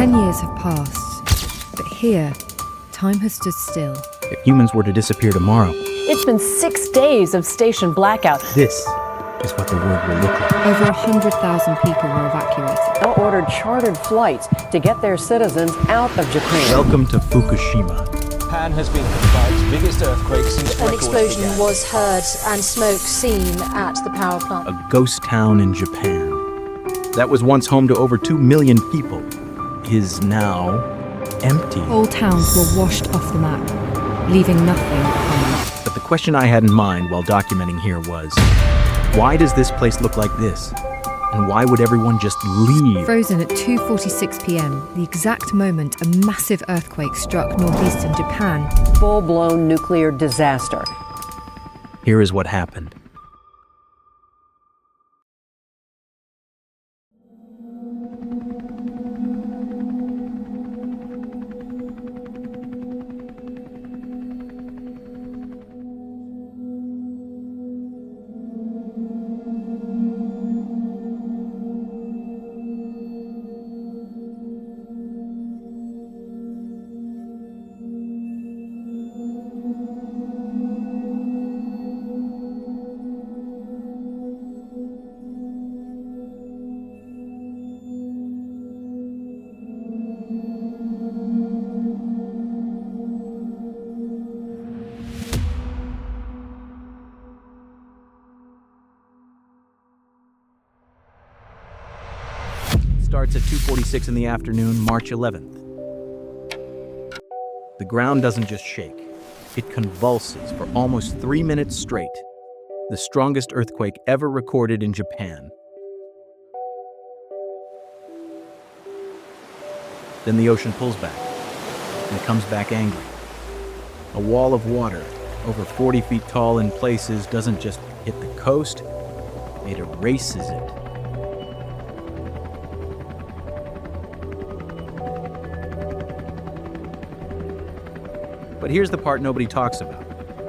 10 years have passed, but here, time has stood still. If humans were to disappear tomorrow, It's been 6 days of station blackout. this is what the world will look like. Over 100,000 people were evacuated. Now ordered chartered flights to get their citizens out of Japan. Welcome to Fukushima. Japan has been hit by its biggest earthquake since An records explosion began. was heard and smoke seen at the power plant. A ghost town in Japan that was once home to over 2 million people is now empty. Whole towns were washed off the map, leaving nothing behind. But the question I had in mind while documenting here was, why does this place look like this? And why would everyone just leave? Frozen at 2:46 p.m., the exact moment a massive earthquake struck northeastern Japan, Full-blown nuclear disaster. Here is what happened. Starts at 2:46 in the afternoon, March 11th. The ground doesn't just shake, it convulses for almost 3 minutes straight. The strongest earthquake ever recorded in Japan. Then the ocean pulls back, and it comes back angry. A wall of water, over 40 feet tall in places, doesn't just hit the coast, it erases it. But here's the part nobody talks about.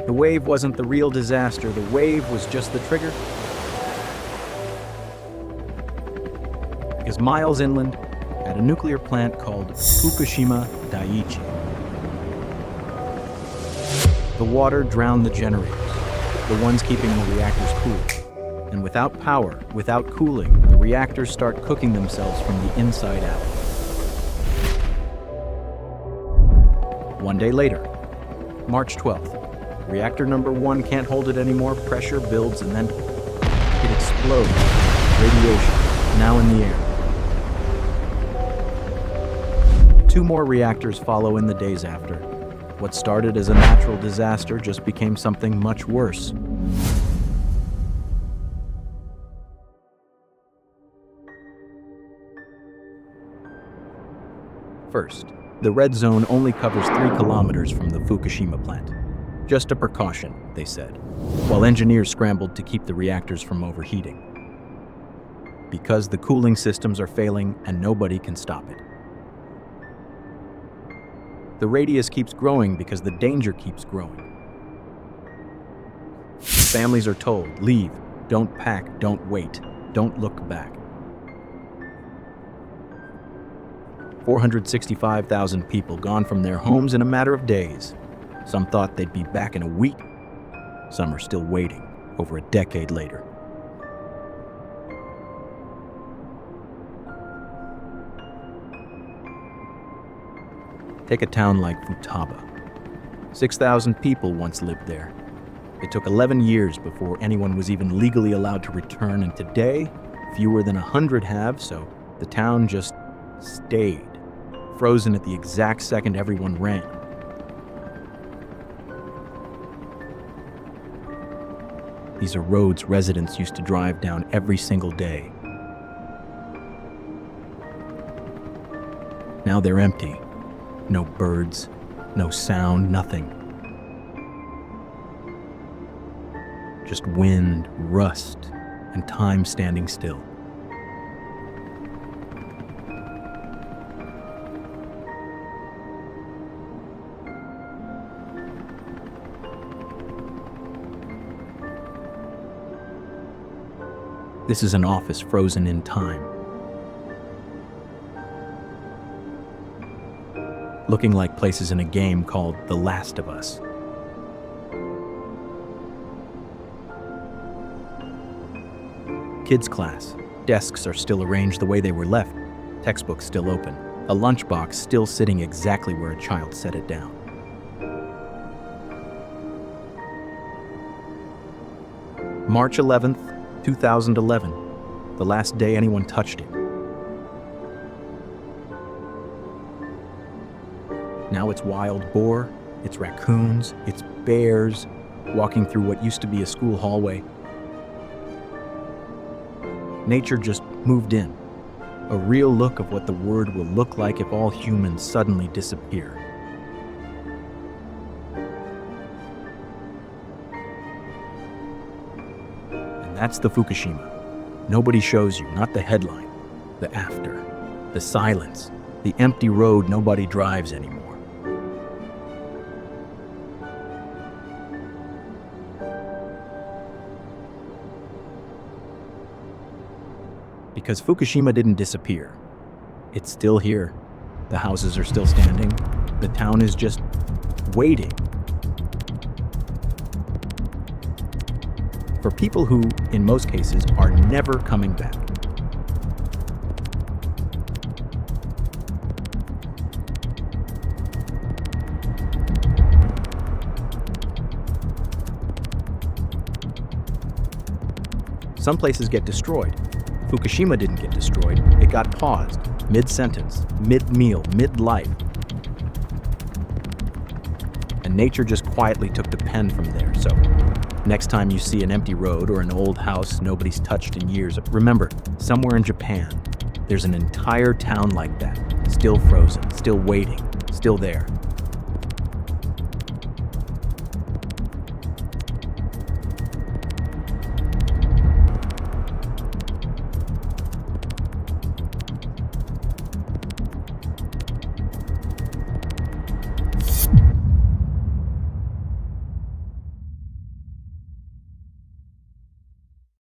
The wave wasn't the real disaster, the wave was just the trigger. Because miles inland, at a nuclear plant called Fukushima Daiichi, the water drowned the generators, the ones keeping the reactors cool. And without power, without cooling, the reactors start cooking themselves from the inside out. One day later, March 12th, reactor number 1 can't hold it anymore, pressure builds, and then it explodes. Radiation, now in the air. 2 more reactors follow in the days after. What started as a natural disaster just became something much worse. First, the red zone only covers 3 kilometers from the Fukushima plant. Just a precaution, they said, while engineers scrambled to keep the reactors from overheating. Because the cooling systems are failing and nobody can stop it. The radius keeps growing because the danger keeps growing. Families are told, leave, don't pack, don't wait, don't look back. 465,000 people gone from their homes in a matter of days. Some thought they'd be back in a week. Some are still waiting, over a decade later. Take a town like Futaba. 6,000 people once lived there. It took 11 years before anyone was even legally allowed to return, and today, fewer than 100 have, so the town just stayed, frozen at the exact second everyone ran. These are roads residents used to drive down every single day. Now they're empty. No birds, no sound, nothing. Just wind, rust, and time standing still. This is an office frozen in time. looking like places in a game called The Last of Us. Kids class. Desks are still arranged the way they were left. Textbooks still open. A lunchbox still sitting exactly where a child set it down. March 11th, 2011. The last day anyone touched it. Now it's wild boar, it's raccoons, it's bears, walking through what used to be a school hallway. Nature just moved in. A real look of what the world will look like if all humans suddenly disappear. And that's the Fukushima. Nobody shows you, not the headline, the after, the silence, the empty road nobody drives anymore. Because Fukushima didn't disappear. It's still here. The houses are still standing. The town is just waiting. For people who, in most cases, are never coming back. Some places get destroyed. Fukushima didn't get destroyed. It got paused, mid-sentence, mid-meal, mid-life. And nature just quietly took the pen from there. So next time you see an empty road or an old house nobody's touched in years, remember, somewhere in Japan, there's an entire town like that, still frozen, still waiting, still there.